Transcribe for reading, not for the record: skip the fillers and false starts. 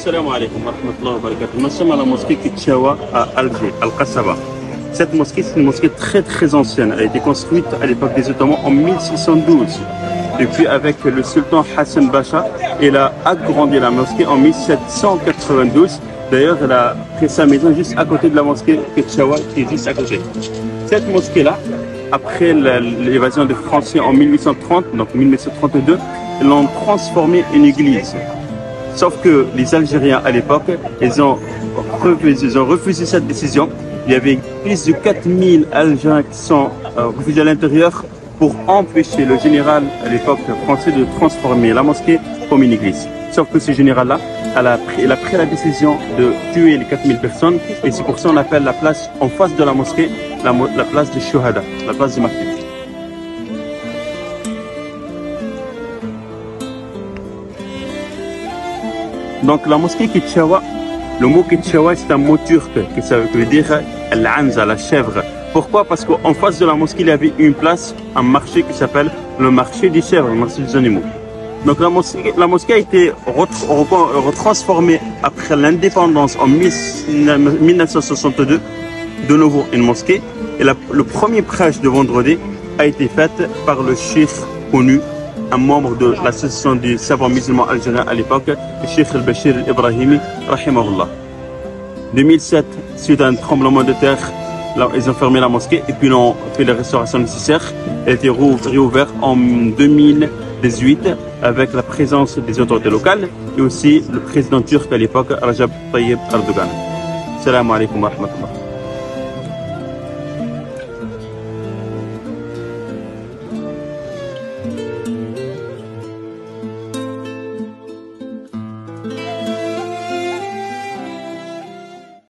Salam alaikum wa rahmatullahi wa barakatuh. Nous sommes à la mosquée Kitchawa à Alger, Al-Qassaba. Cette mosquée, c'est une mosquée très ancienne. Elle a été construite à l'époque des Ottomans en 1612. Et puis avec le sultan Hassan Bacha, il a agrandi la mosquée en 1792. D'ailleurs, elle a pris sa maison juste à côté de la mosquée Kitchawa, qui est juste à côté. Cette mosquée-là, après l'évasion des Français en 1830, donc 1832, ils l'ont transformée en église. Sauf que les Algériens à l'époque, ils ont refusé cette décision. Il y avait plus de 4000 Algériens qui sont réfugiés à l'intérieur pour empêcher le général à l'époque français de transformer la mosquée comme une église. Sauf que ce général-là, il a pris la décision de tuer les 4000 personnes et c'est pour ça qu'on appelle la place en face de la mosquée la place de Shuhada, la place du martyr. Donc la mosquée Kitchawa, le mot Kitchawa c'est un mot turc qui veut dire l'anza, la chèvre. Pourquoi? Parce qu'en face de la mosquée il y avait une place, un marché qui s'appelle le marché des chèvres, le marché des animaux. Donc la mosquée a été retransformée après l'indépendance en 1962, de nouveau une mosquée. Et le premier prêche de vendredi a été fait par le cheikh connu, un membre de l'association des savants musulmans algériens à l'époque, le cheikh al-Bashir al-Ibrahimi, rahimahullah. 2007, suite à un tremblement de terre, là, ils ont fermé la mosquée et puis ils ont fait les restaurations nécessaires. Elle a été réouverte en 2018 avec la présence des autorités locales et aussi le président turc à l'époque, Recep Tayyip Erdogan. Salam alaikum wa rahmatullah.